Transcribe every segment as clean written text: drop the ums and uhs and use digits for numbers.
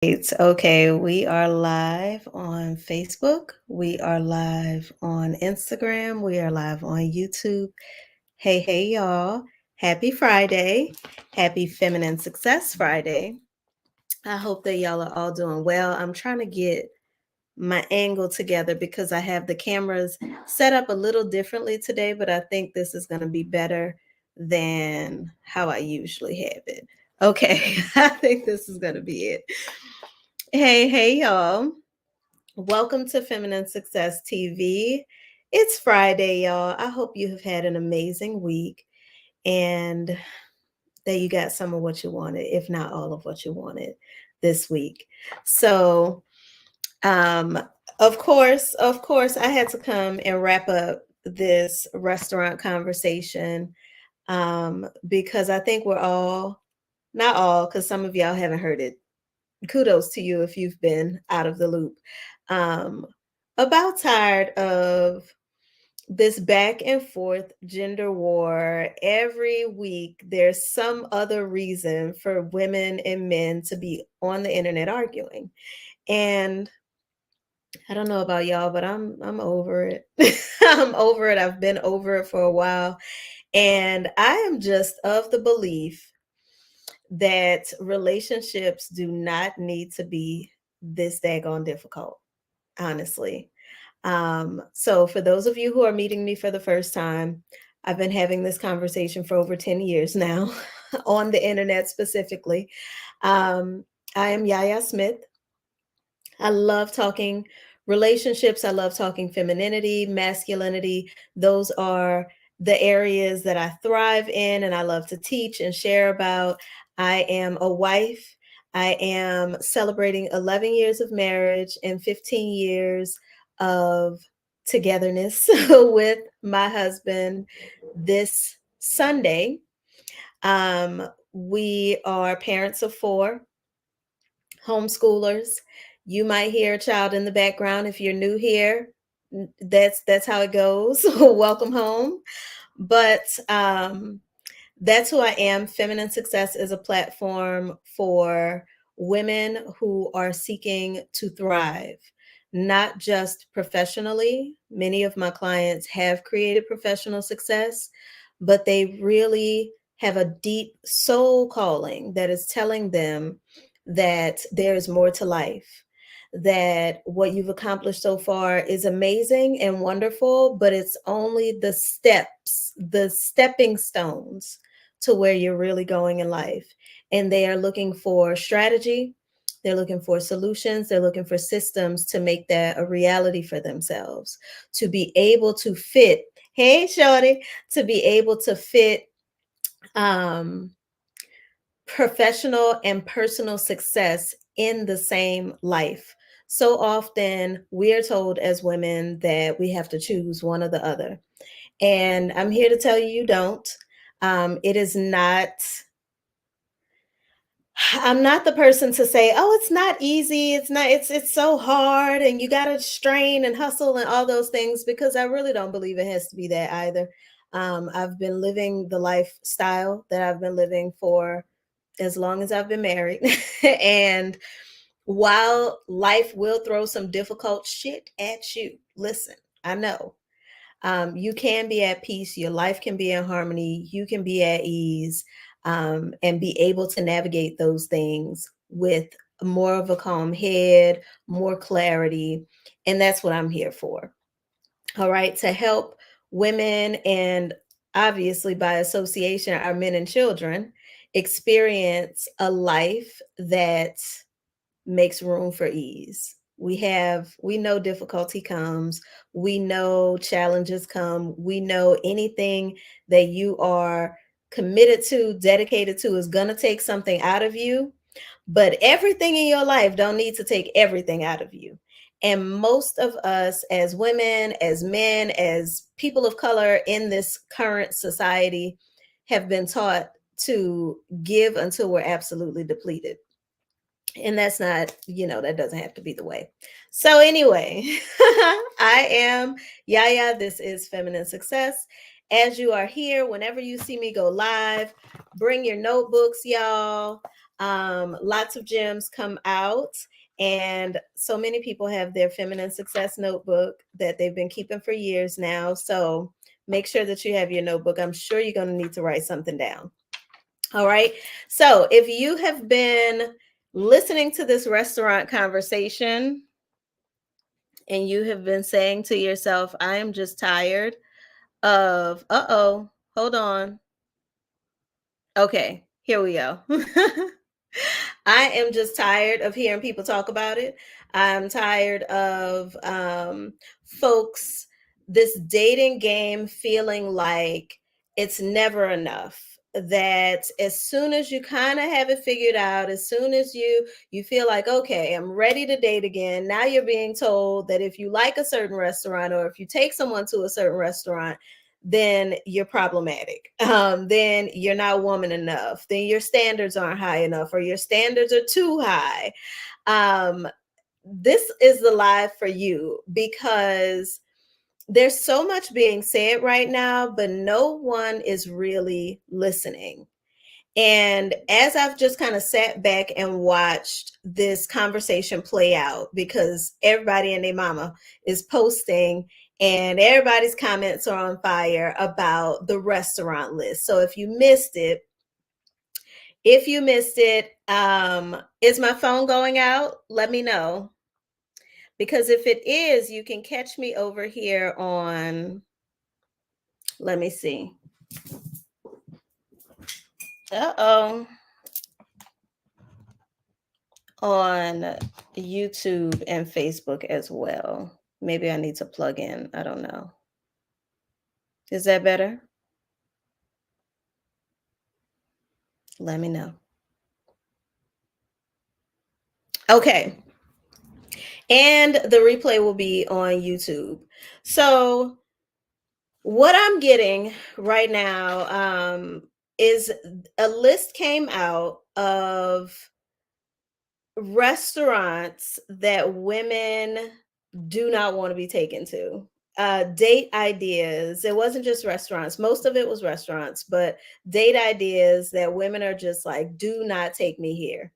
It's okay. We are live on Facebook. We are live on Instagram. We are live on YouTube. Hey, y'all. Happy Friday. Happy Feminine Success Friday. I hope that y'all are all doing well. I'm trying to get my angle together because I have the cameras set up a little differently today, but I think this is going to be better than how I usually have it. Okay, I think this is going to be it. Hey, y'all. Welcome to Feminine Success TV. It's Friday, y'all. I hope you have had an amazing week and that you got some of what you wanted, if not all of what you wanted this week. So, um, of course, I had to come and wrap up this restaurant conversation because I think we're all, not all, because some of y'all haven't heard it. Kudos to you if you've been out of the loop. Um, about tired of this back and forth gender war. Every week, there's some other reason for women and men to be on the internet arguing. And I don't know about y'all, but I'm over it. I'm over it. I've been over it for a while. And I am just of the belief that relationships do not need to be this daggone difficult, honestly. So, for those of you who are meeting me for the first time, I've been having this conversation for over 10 years now on the internet specifically. Um, I am Yaya Smith. I love talking relationships. I love talking femininity, masculinity. Those are the areas that I thrive in and I love to teach and share about. I am a wife. I am celebrating 11 years of marriage and 15 years of togetherness with my husband this Sunday. We are parents of four, homeschoolers. You might hear a child in the background if you're new here. That's how it goes. Welcome home. But that's who I am. Feminine Success is a platform for women who are seeking to thrive, not just professionally. Many of my clients have created professional success, but they really have a deep soul calling that is telling them that there is more to life, that what you've accomplished so far is amazing and wonderful, but it's only the steps, the stepping stones to where you're really going in life. And they are looking for strategy, they're looking for solutions, they're looking for systems to make that a reality for themselves, to be able to fit, hey, shorty, to be able to fit um, professional and personal success in the same life. So often we are told as women that we have to choose one or the other. And I'm here to tell you, you don't. It is not, I'm not the person to say, oh, it's not easy. It's so hard and you got to strain and hustle and all those things, because I really don't believe it has to be that either. I've been living the lifestyle that I've been living for as long as I've been married. And while life will throw some difficult shit at you, listen, I know you can be at peace, your life can be in harmony, you can be at ease, and be able to navigate those things with more of a calm head, more clarity. And that's what I'm here for. All right, to help women and obviously by association, our men and children experience a life that makes room for ease. We know difficulty comes, we know challenges come, we know anything that you are committed to, dedicated to is going to take something out of you, but everything in your life don't need to take everything out of you. And most of us as women, as men, as people of color in this current society have been taught to give until we're absolutely depleted. And that's not, that doesn't have to be the way. So anyway, I am Yaya. This is Feminine Success. As you are here, whenever you see me go live, bring your notebooks, y'all. Lots of gems come out, and so many people have their feminine success notebook that they've been keeping for years now. So make sure that you have your notebook. I'm sure you're going to need to write something down. All right. So if you have been listening to this restaurant conversation and you have been saying to yourself, I am just tired of, hold on. Okay, here we go. I am just tired of hearing people talk about it. I'm tired of folks, this dating game feeling like it's never enough. That as soon as you kind of have it figured out, as soon as you feel like, okay, I'm ready to date again, now you're being told that if you like a certain restaurant or if you take someone to a certain restaurant, then you're problematic. Then you're not woman enough. Then your standards aren't high enough, or your standards are too high. Um, this is the live for you because there's so much being said right now, but no one is really listening. And as I've just kind of sat back and watched this conversation play out, because everybody and their mama is posting and everybody's comments are on fire about the restaurant list. So if you missed it, is my phone going out? Let me know. Because if it is, you can catch me over here on, let me see. Uh-oh. On YouTube and Facebook as well. Maybe I need to plug in. I don't know. Is that better? Let me know. Okay. And the replay will be on YouTube. So, what I'm getting right now is a list came out of restaurants that women do not want to be taken to. Date ideas. It wasn't just restaurants. Most of it was restaurants, but date ideas that women are just like, do not take me here.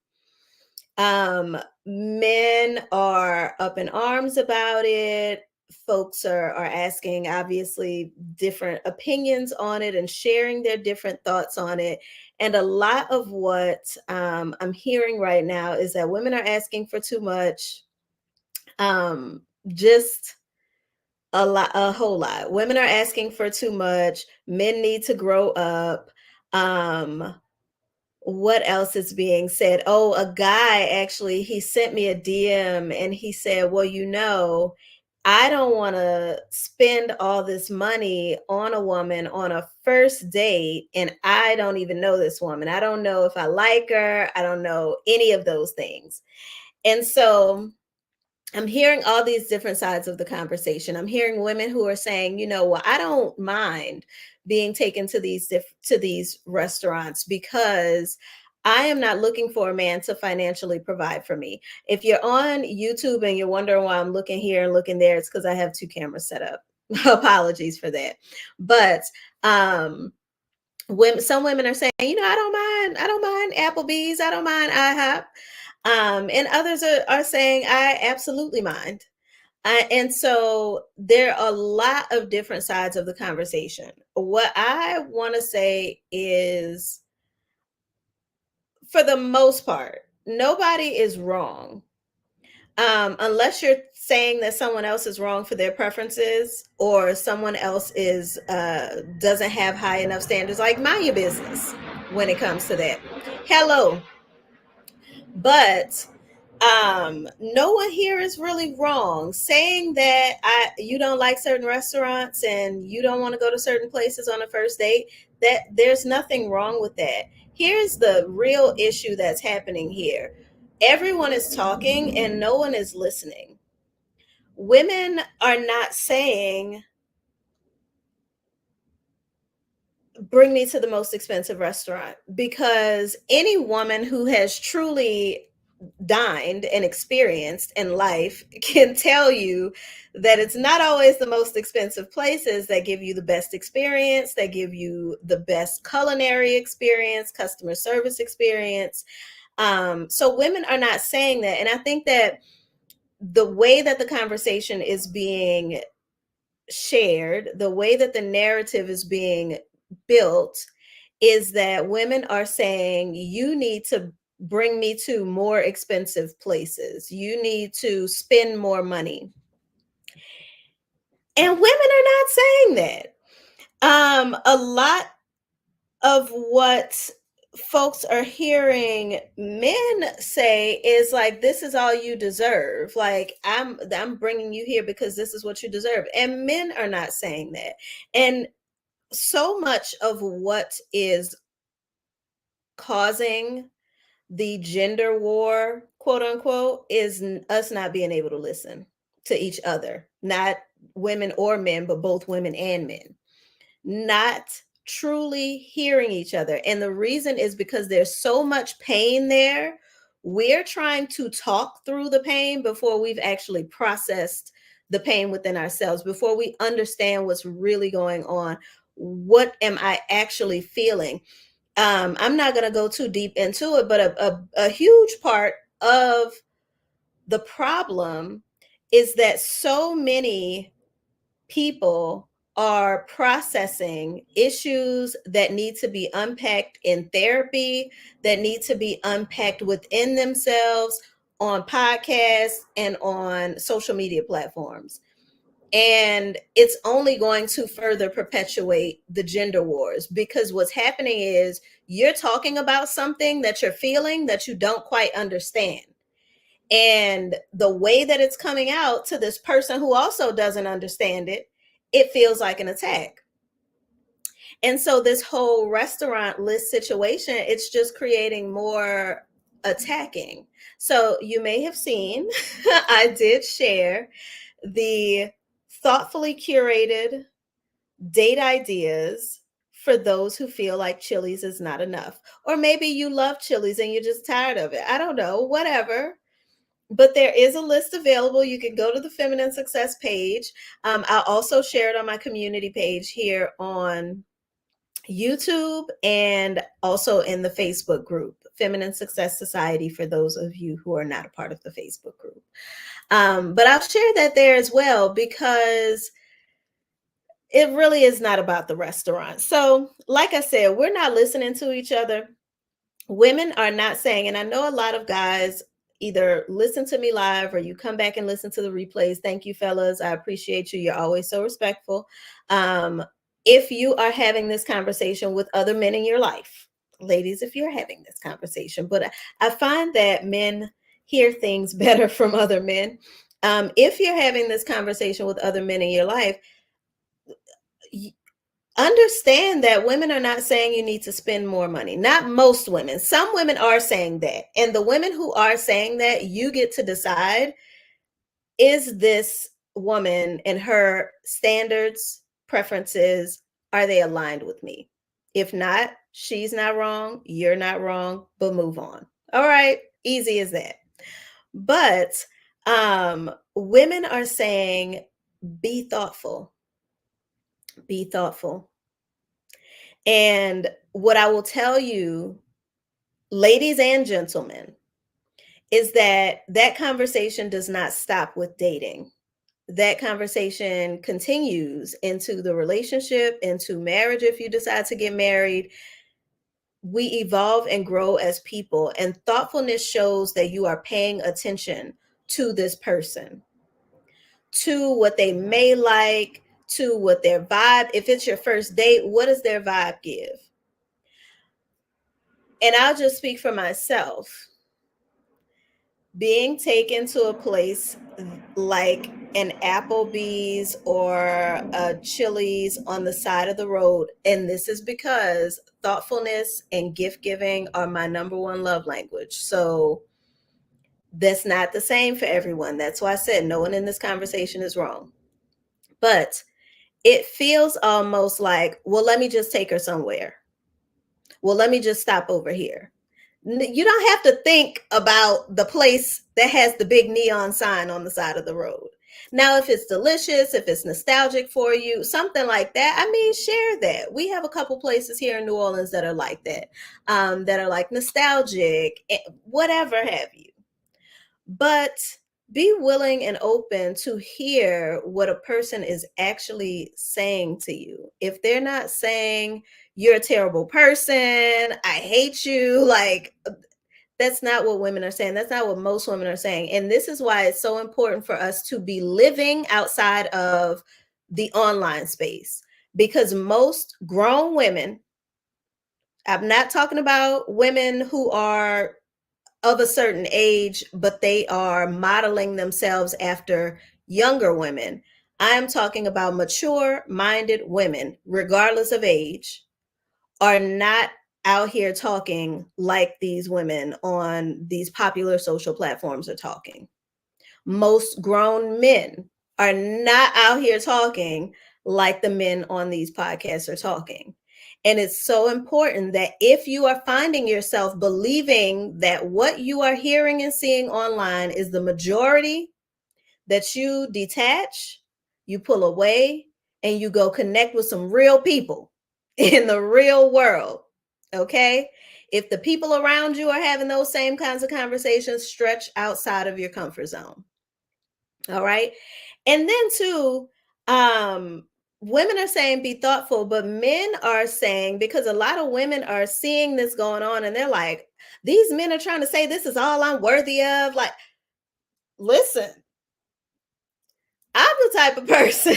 Men are up in arms about it. Folks are asking obviously different opinions on it and sharing their different thoughts on it. And a lot of what I'm hearing right now is that women are asking for too much. Just a whole lot. Women are asking for too much. Men need to grow up. Um, what else is being said? Oh, a guy actually, he sent me a DM and he said, well, I don't want to spend all this money on a woman on a first date, and I don't even know this woman. I don't know if I like her. I don't know any of those things. And so I'm hearing all these different sides of the conversation. I'm hearing women who are saying, well, I don't mind being taken to these restaurants because I am not looking for a man to financially provide for me. If you're on YouTube and you're wondering why I'm looking here and looking there, it's because I have two cameras set up. Apologies for that. But some women are saying, I don't mind Applebee's, I don't mind IHOP. And others are saying, I absolutely mind. And so there are a lot of different sides of the conversation. What I want to say is, for the most part, nobody is wrong. Unless you're saying that someone else is wrong for their preferences, or someone else is doesn't have high enough standards. Like, mind your business when it comes to that. Hello. But no one here is really wrong. Saying that you don't like certain restaurants and you don't want to go to certain places on a first date, that there's nothing wrong with that. Here's the real issue that's happening here. Everyone is talking and no one is listening. Women are not saying, bring me to the most expensive restaurant, because any woman who has truly dined and experienced in life can tell you that it's not always the most expensive places that give you the best experience, that give you the best culinary experience, customer service experience. So women are not saying that. And I think that the way that the conversation is being shared, the way that the narrative is being built, is that women are saying, you need to bring me to more expensive places. You need to spend more money. And women are not saying that. A lot of what folks are hearing men say is like, this is all you deserve. Like, I'm bringing you here because this is what you deserve. And men are not saying that. And so much of what is causing the gender war, quote unquote, is us not being able to listen to each other, not women or men, but both women and men, not truly hearing each other. And the reason is because there's so much pain there. We're trying to talk through the pain before we've actually processed the pain within ourselves, before we understand what's really going on. What am I actually feeling? I'm not going to go too deep into it, but a huge part of the problem is that so many people are processing issues that need to be unpacked in therapy, that need to be unpacked within themselves on podcasts and on social media platforms. And it's only going to further perpetuate the gender wars, because what's happening is you're talking about something that you're feeling that you don't quite understand. And the way that it's coming out to this person who also doesn't understand it, it feels like an attack. And so this whole restaurant list situation, it's just creating more attacking. So you may have seen, I did share the thoughtfully curated date ideas for those who feel like Chili's is not enough. Or maybe you love Chili's and you're just tired of it. I don't know, whatever. But there is a list available. You can go to the Feminine Success page. I'll also share it on my community page here on YouTube, and also in the Facebook group, Feminine Success Society, for those of you who are not a part of the Facebook group. But I'll share that there as well, because it really is not about the restaurant. So, like I said, we're not listening to each other. Women are not saying, and I know a lot of guys either listen to me live or you come back and listen to the replays. Thank you, fellas. I appreciate you. You're always so respectful. If you are having this conversation with other men in your life, ladies, if you're having this conversation, but I find that men hear things better from other men. If you're having this conversation with other men in your life, understand that women are not saying you need to spend more money. Not most women. Some women are saying that. And the women who are saying that, you get to decide, is this woman and her standards, preferences, are they aligned with me? If not, she's not wrong, you're not wrong, but move on. All right, easy as that. But women are saying, be thoughtful. Be thoughtful. And what I will tell you, ladies and gentlemen, is that that conversation does not stop with dating. That conversation continues into the relationship, into marriage if you decide to get married. We evolve and grow as people, and thoughtfulness shows that you are paying attention to this person, to what they may like, to what their vibe, if it's your first date, what does their vibe give? And I'll just speak for myself. Being taken to a place like an Applebee's or a Chili's on the side of the road, and this is because thoughtfulness and gift giving are my number one love language. So that's not the same for everyone. That's why I said no one in this conversation is wrong. But it feels almost like, well, let me just take her somewhere. Well, let me just stop over here. You don't have to think about the place that has the big neon sign on the side of the road. Now, if it's delicious, if it's nostalgic for you, something like that, I mean, share that. We have a couple places here in New Orleans that are like that are like nostalgic, whatever have you. But be willing and open to hear what a person is actually saying to you. If they're not saying, you're a terrible person, I hate you, like, that's not what women are saying. That's not what most women are saying. And this is why it's so important for us to be living outside of the online space, because most grown women, I'm not talking about women who are of a certain age, but they are modeling themselves after younger women. I'm talking about mature minded women, regardless of age, are not out here talking like these women on these popular social platforms are talking. Most grown men are not out here talking like the men on these podcasts are talking. And it's so important that if you are finding yourself believing that what you are hearing and seeing online is the majority, that you detach, you pull away, and you go connect with some real people in the real world. Okay? If the people around you are having those same kinds of conversations, stretch outside of your comfort zone. All right. And then too, women are saying be thoughtful, but men are saying, because a lot of women are seeing this going on and they're like, these men are trying to say this is all I'm worthy of. Like, listen, I'm the type of person,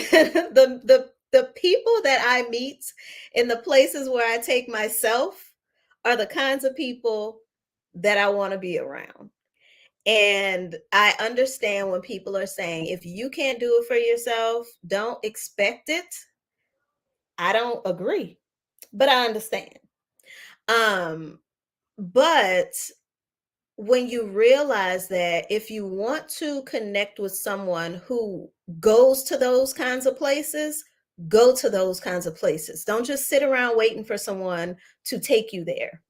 the people that I meet in the places where I take myself are the kinds of people that I want to be around. And I understand when people are saying, if you can't do it for yourself, don't expect it. I don't agree, but I understand. Um, but when you realize that if you want to connect with someone who goes to those kinds of places, go to those kinds of places. Don't just sit around waiting for someone to take you there.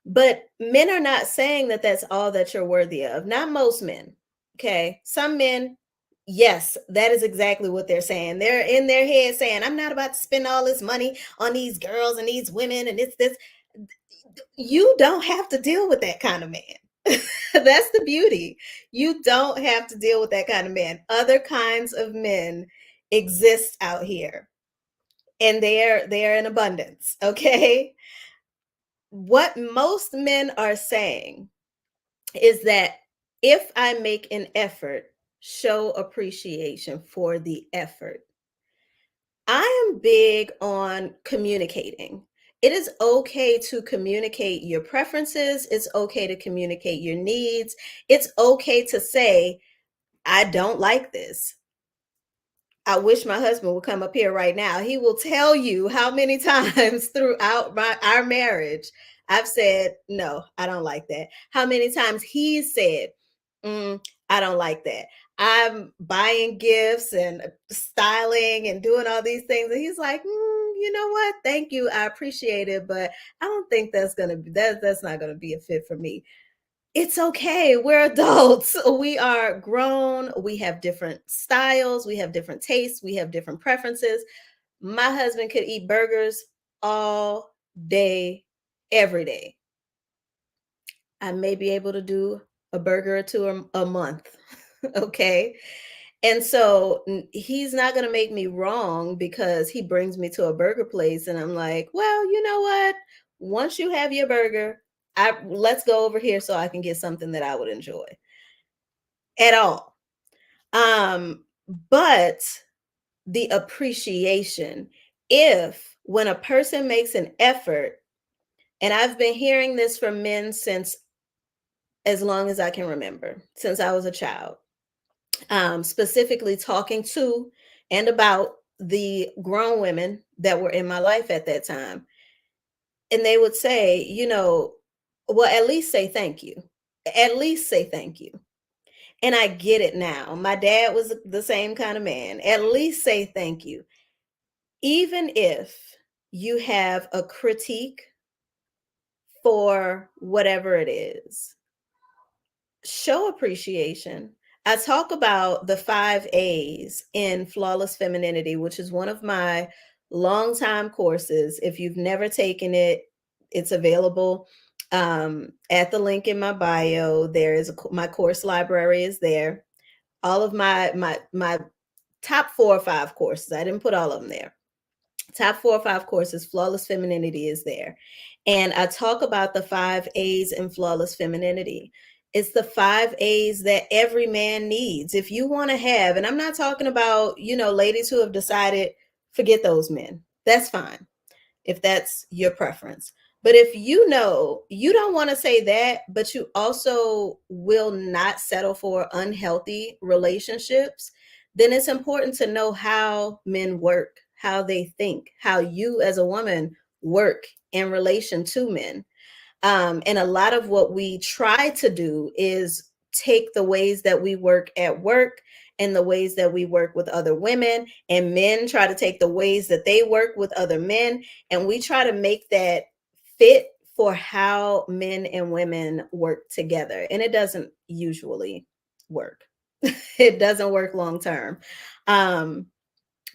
But men are not saying that that's all that you're worthy of. Not most men. Okay. Some men, yes, that is exactly what they're saying. They're in their head saying, I'm not about to spend all this money on these girls and these women and it's this. You don't have to deal with that kind of man. That's the beauty. You don't have to deal with that kind of man. Other kinds of men exist out here and they're in abundance. Okay. What most men are saying is that if I make an effort, show appreciation for the effort. I am big on communicating. It is okay to communicate your preferences. It's okay to communicate your needs. It's okay to say, I don't like this. I wish my husband would come up here right now. He will tell you how many times throughout our marriage I've said, no, I don't like that. How many times he's said, I don't like that. I'm buying gifts and styling and doing all these things. And he's like, you know what? Thank you. I appreciate it. But I don't think that's going to be, that's not going to be a fit for me. It's okay. We're adults. We are grown. We have different styles. We have different tastes. We have different preferences. My husband could eat burgers all day, every day. I may be able to do a burger or two a month. Okay. And so he's not going to make me wrong because he brings me to a burger place and I'm like, well, you know what? Once you have your burger, let's go over here so I can get something that I would enjoy at all. But the appreciation, if when a person makes an effort, and I've been hearing this from men since as long as I can remember, since I was a child, specifically talking to and about the grown women that were in my life at that time. And they would say, well, at least say thank you. At least say thank you. And I get it now. My dad was the same kind of man. At least say thank you. Even if you have a critique for whatever it is, show appreciation. I talk about the 5 A's in Flawless Femininity, which is one of my longtime courses. If you've never taken it, it's available at the link in my bio. There is my course library is there. All of my top 4 or 5 courses. I didn't put all of them there. Top 4 or 5 courses, Flawless Femininity is there. And I talk about the 5 A's in Flawless Femininity. It's the 5 A's that every man needs. If you want to have, and I'm not talking about, ladies who have decided, forget those men. That's fine if that's your preference. But if you know you don't want to say that, but you also will not settle for unhealthy relationships, then it's important to know how men work, how they think, how you as a woman work in relation to men. And a lot of what we try to do is take the ways that we work at work and the ways that we work with other women, and men try to take the ways that they work with other men, and we try to make that fit for how men and women work together. And it doesn't usually work. It doesn't work long term. Um,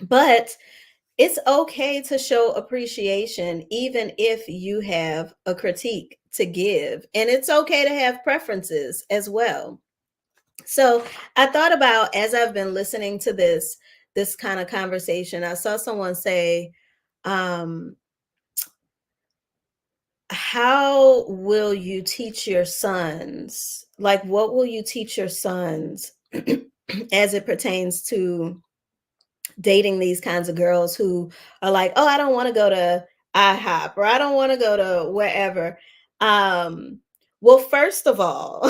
but it's okay to show appreciation even if you have a critique to give, and it's okay to have preferences as well. So I thought about, as I've been listening to this kind of conversation, I saw someone say, um how will you teach your sons, like what will you teach your sons as it pertains to dating these kinds of girls who are like, "Oh, I don't want to go to IHOP or I don't want to go to wherever." Well, first of all,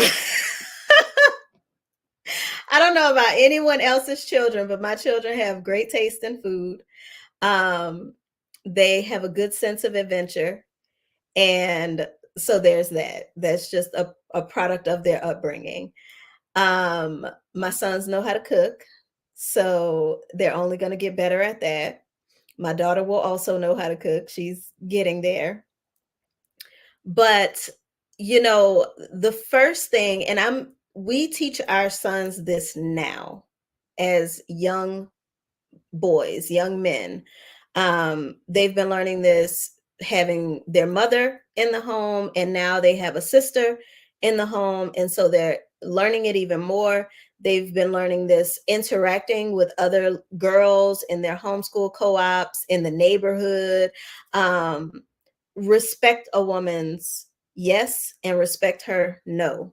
I don't know about anyone else's children, but my children have great taste in food. Um, they have a good sense of adventure, and so there's that. That's just a product of their upbringing. My sons know how to cook, so they're only going to get better at that. My daughter will also know how to cook. She's getting there. But, the first thing, and we teach our sons this now as young boys, young men. They've been learning this having their mother in the home, and now they have a sister in the home. And so they're learning it even more. They've been learning this interacting with other girls in their homeschool co ops, in the neighborhood. Um, Respect a woman's yes and respect her no,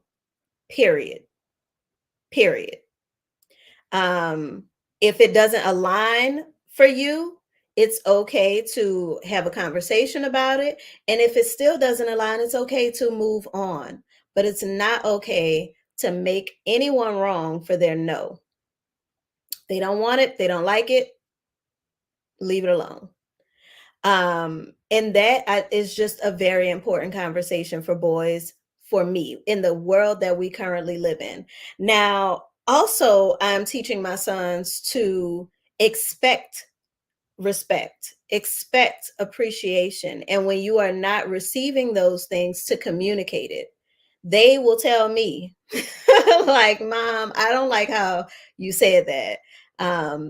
period. Period. Um, if it doesn't align for you, it's okay to have a conversation about it. And if it still doesn't align, it's okay to move on. But it's not okay to make anyone wrong for their no. They don't want it, they don't like it, leave it alone. And that is just a very important conversation for boys, for me, in the world that we currently live in. Now, also, I'm teaching my sons to expect respect, expect appreciation. And when you are not receiving those things, to communicate it. They will tell me, like, Mom, I don't like how you said that.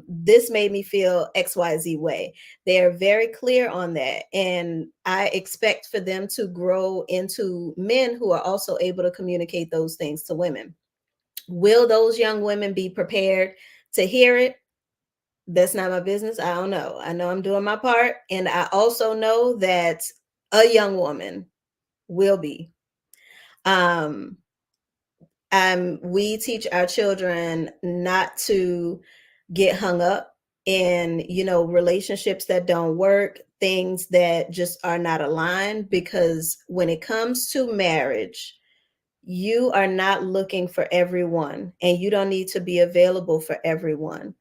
This made me feel XYZ way. They're very clear on that. And I expect for them to grow into men who are also able to communicate those things to women. Will those young women be prepared to hear it? That's not my business. I don't know. I know I'm doing my part. And I also know that a young woman will be. Um, we teach our children not to get hung up in, relationships that don't work, things that just are not aligned, because when it comes to marriage, you are not looking for everyone, and you don't need to be available for everyone.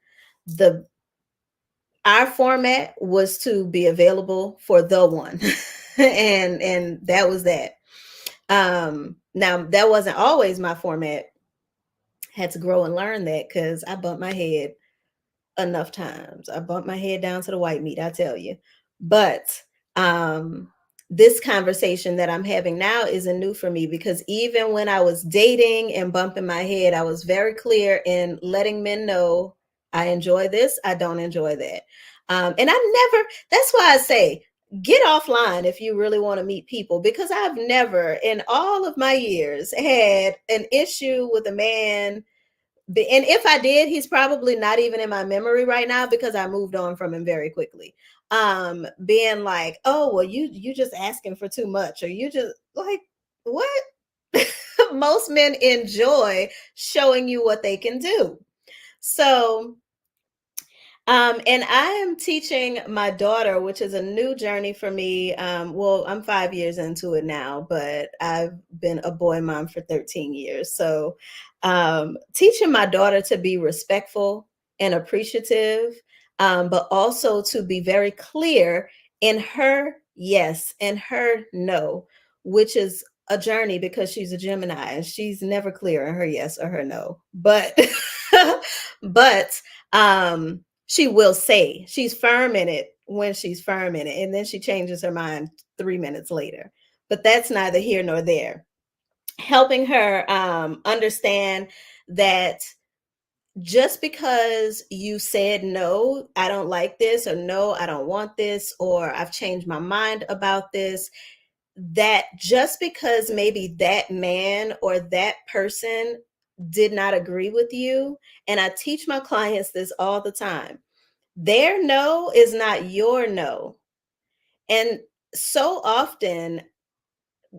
The Our format was to be available for the one. And that was that. Now that wasn't always my format. Had to grow and learn that, because I bumped my head enough times. I bumped my head down to the white meat, I tell you. But this conversation that I'm having now isn't new for me, because even when I was dating and bumping my head, I was very clear in letting men know I enjoy this, I don't enjoy that. And that's why I say, get offline if you really want to meet people, because I've never in all of my years had an issue with a man. And if I did, he's probably not even in my memory right now, because I moved on from him very quickly. Being like, oh, well, you just asking for too much, or you just like, what? Most men enjoy showing you what they can do. So and I am teaching my daughter, which is a new journey for me. Well, I'm 5 years into it now, but I've been a boy mom for 13 years. So, teaching my daughter to be respectful and appreciative, but also to be very clear in her yes and her no, which is a journey, because she's a Gemini and she's never clear in her yes or her no. But, but, she will say she's firm in it when she's firm in it, and then she changes her mind 3 minutes later. But that's neither here nor there. Helping her understand that just because you said no, I don't like this, or no, I don't want this, or I've changed my mind about this, that just because maybe that man or that person did not agree with you. And I teach my clients this all the time: their no is not your no. And so often,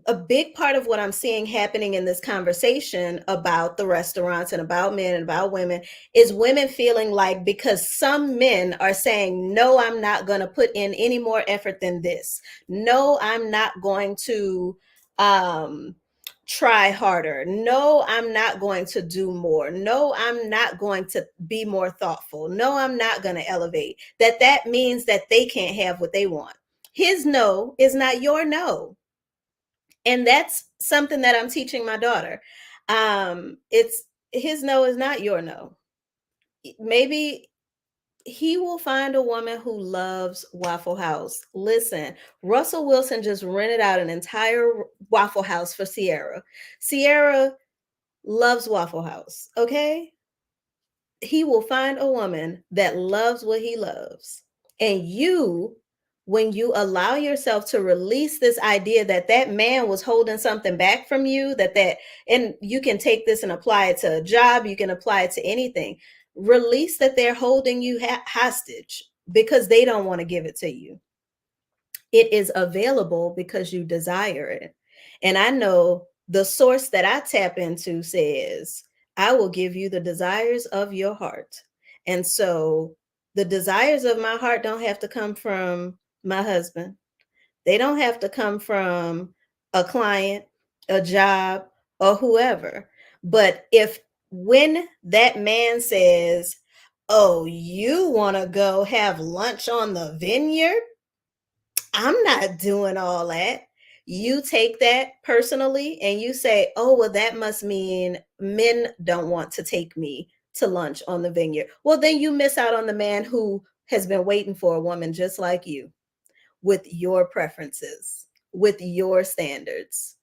a big part of what I'm seeing happening in this conversation about the restaurants and about men and about women is women feeling like, because some men are saying, no, I'm not going to put in any more effort than this. No, I'm not going to um, try harder. No, I'm not going to do more. No, I'm not going to be more thoughtful. No, I'm not going to elevate. That means that they can't have what they want. His no is not your no, and that's something that I'm teaching my daughter. It's his no is not your no. Maybe he will find a woman who loves Waffle House. Listen, Russell Wilson just rented out an entire Waffle House for Sierra. Sierra loves Waffle House, okay? He will find a woman that loves what he loves. And you, when you allow yourself to release this idea that that man was holding something back from you, and you can take this and apply it to a job, you can apply it to anything. Release that they're holding you hostage because they don't want to give it to you. It is available because you desire it. And I know the source that I tap into says, I will give you the desires of your heart. And so the desires of my heart don't have to come from my husband. They don't have to come from a client, a job, or whoever. But if when that man says, oh, you want to go have lunch on the vineyard? I'm not doing all that. You take that personally and you say, oh, well, that must mean men don't want to take me to lunch on the vineyard. Well, then you miss out on the man who has been waiting for a woman just like you, with your preferences, with your standards.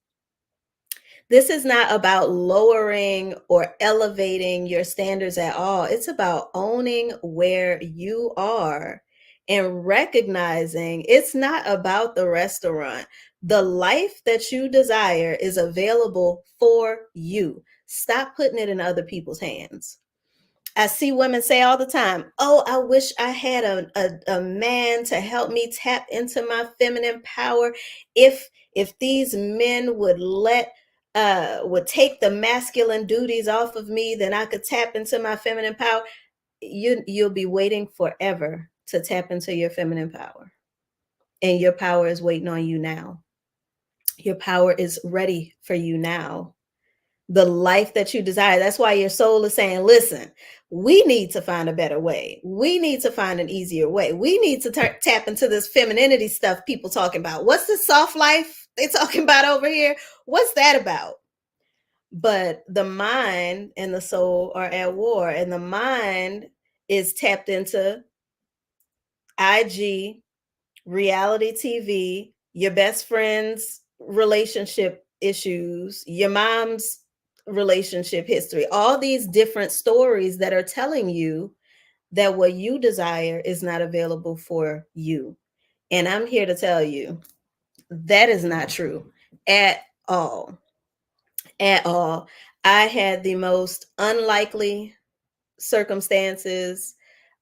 This is not about lowering or elevating your standards at all. It's about owning where you are and recognizing it's not about the restaurant. The life that you desire is available for you. Stop putting it in other people's hands. I see women say all the time, oh, I wish I had a man to help me tap into my feminine power. If these men would take the masculine duties off of me, then I could tap into my feminine power. You'll be waiting forever to tap into your feminine power. And your power is waiting on you now. Your power is ready for you now. The life that you desire. That's why your soul is saying, listen, we need to find a better way. We need to find an easier way. We need to tap into this femininity stuff people talking about. What's this soft life they talking about over here? What's that about? But the mind and the soul are at war, and the mind is tapped into IG, reality TV, your best friend's relationship issues, your mom's relationship history, all these different stories that are telling you that what you desire is not available for you. And I'm here to tell you that is not true at all. At all. I had the most unlikely circumstances,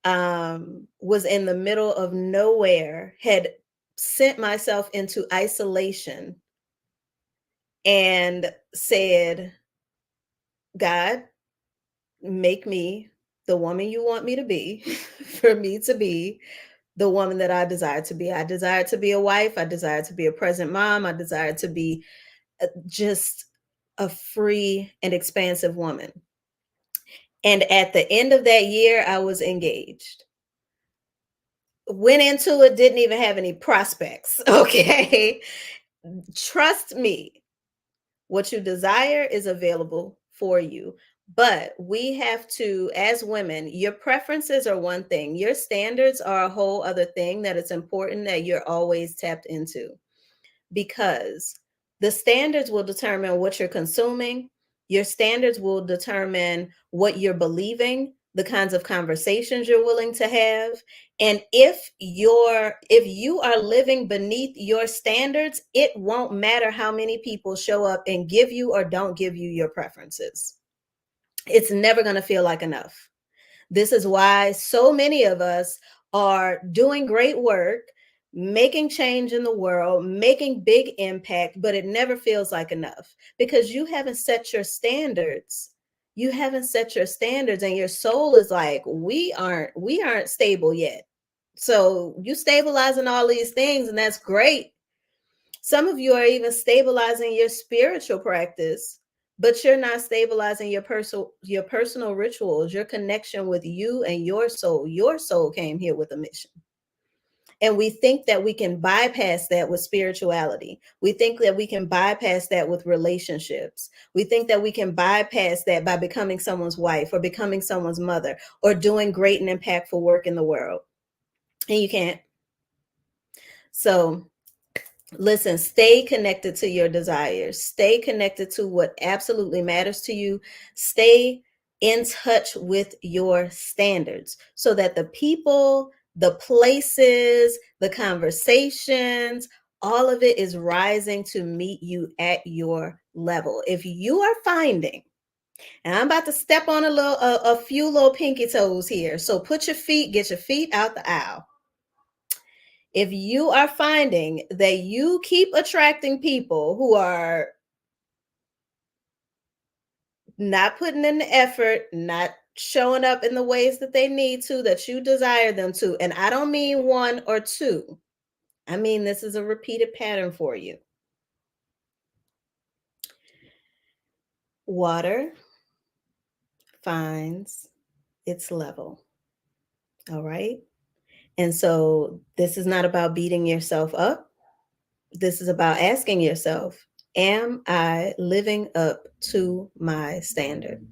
was in the middle of nowhere, had sent myself into isolation and said, God, make me the woman you want me to be, for me to be the woman that I desire to be. I desire to be a wife. I desire to be a present mom. I desire to be just a free and expansive woman. And at the end of that year, I was engaged. Went into it, didn't even have any prospects. Okay. Trust me, what you desire is available for you. But we have to, as women, your preferences are one thing, your standards are a whole other thing that it's important that you're always tapped into, because the standards will determine what you're consuming. Your standards will determine what you're believing, the kinds of conversations you're willing to have. And if you are living beneath your standards, it won't matter how many people show up and give you or don't give you your preferences. It's never going to feel like enough. This is why so many of us are doing great work, making change in the world, making big impact, but it never feels like enough because you haven't set your standards. You haven't set your standards, and your soul is like, we aren't stable yet. So you stabilizing all these things, and that's great. Some of you are even stabilizing your spiritual practice, but you're not stabilizing your personal rituals, your connection with you and your soul. Your soul came here with a mission. And we think that we can bypass that with spirituality. We think that we can bypass that with relationships. We think that we can bypass that by becoming someone's wife or becoming someone's mother or doing great and impactful work in the world. And you can't. So listen, stay connected to your desires. Stay connected to what absolutely matters to you. Stay in touch with your standards so that the people, the places, the conversations, all of it is rising to meet you at your level. If you are finding, and I'm about to step on a few little pinky toes here. So get your feet out the aisle. If you are finding that you keep attracting people who are not putting in the effort, not showing up in the ways that they need to, that you desire them to, and I don't mean one or two, I mean this is a repeated pattern for you. Water finds its level. All right. And so this is not about beating yourself up. This is about asking yourself, am I living up to my standard?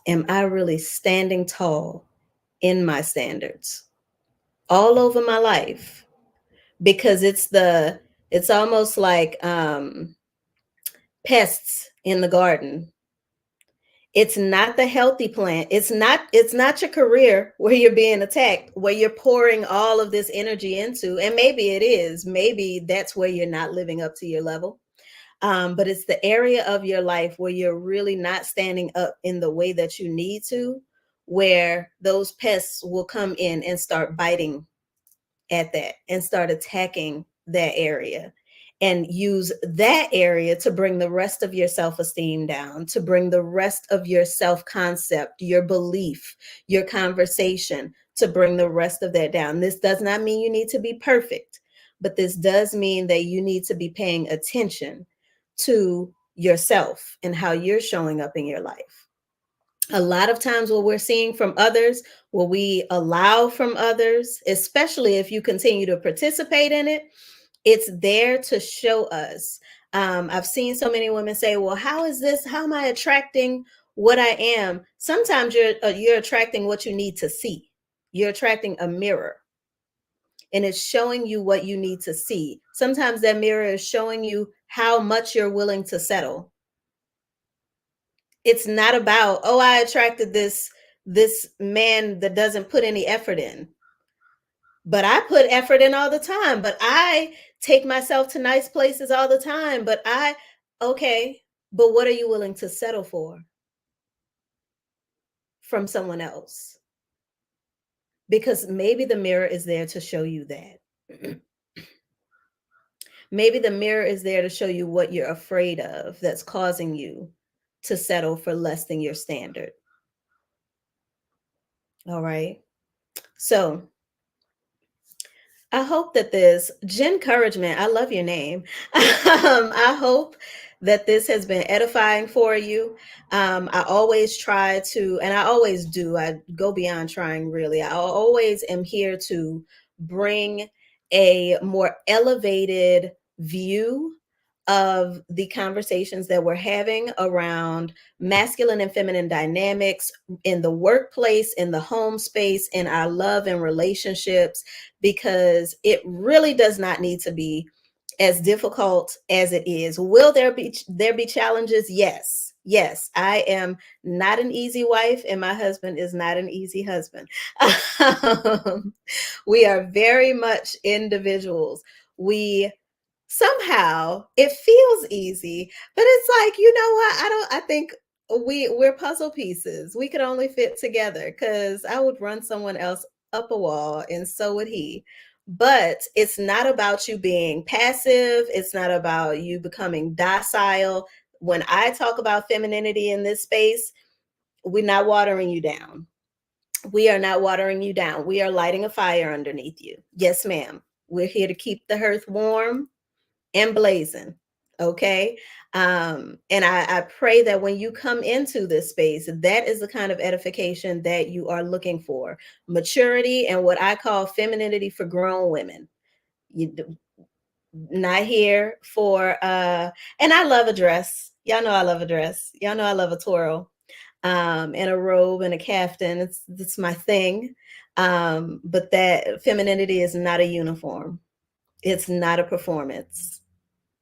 Am I really standing tall in my standards all over my life? Because it's almost like pests in the garden. It's not the healthy plant. It's not your career where you're being attacked, where you're pouring all of this energy into. And maybe it is. Maybe that's where you're not living up to your level. But it's the area of your life where you're really not standing up in the way that you need to, where those pests will come in and start biting at that and start attacking that area and use that area to bring the rest of your self-esteem down, to bring the rest of your self-concept, your belief, your conversation, to bring the rest of that down. This does not mean you need to be perfect, but this does mean that you need to be paying attention to yourself and how you're showing up in your life. A lot of times what we're seeing from others, what we allow from others, especially if you continue to participate in it, it's there to show us. I've seen so many women say, well, how is this? How am I attracting what I am? Sometimes you're attracting what you need to see. You're attracting a mirror. and it's showing you what you need to see. Sometimes that mirror is showing you how much you're willing to settle. It's not about, oh, I attracted this man that doesn't put any effort in. But I put effort in all the time. But I take myself to nice places all the time. Okay, but what are you willing to settle for from someone else? Because maybe the mirror is there to show you that. Maybe the mirror is there to show you what you're afraid of that's causing you to settle for less than your standard. All right. So I hope that this Encouragement, I love your name. I hope that this has been edifying for you. I always try to, and I always do, I go beyond trying really. I always am here to bring a more elevated view of the conversations that we're having around masculine and feminine dynamics in the workplace, in the home space, in our love and relationships, because it really does not need to be as difficult as it is. Will there be challenges? Yes. Yes, I am not an easy wife and my husband is not an easy husband. We are very much individuals. We somehow it feels easy, but it's like, you know what, I think we're puzzle pieces. We could only fit together, because I would run someone else up a wall and so would he. But it's not about you being passive, it's not about you becoming docile. When I talk about femininity in this space, we're not watering you down. We are not watering you down. We are lighting a fire underneath you. Yes, ma'am. We're here to keep the hearth warm and blazing. Okay. And I pray that when you come into this space, that is the kind of edification that you are looking for. Maturity and what I call femininity for grown women. You not here for and I love a dress. Y'all know I love a dress. Y'all know I love a twirl. And a robe and a caftan. It's my thing. But that femininity is not a uniform. It's not a performance.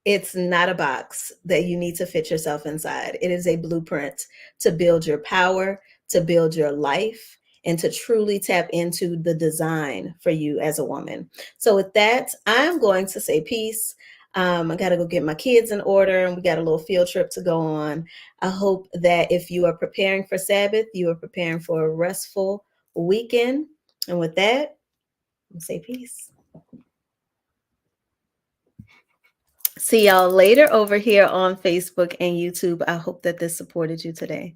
It's not a box that you need to fit yourself inside. It is a blueprint to build your power, to build your life, and to truly tap into the design for you as a woman. So, with that, I'm going to say peace. I got to go get my kids in order, and we got a little field trip to go on. I hope that if you are preparing for Sabbath, you are preparing for a restful weekend. And with that, I'll say peace. See y'all later over here on Facebook and YouTube. I hope that this supported you today.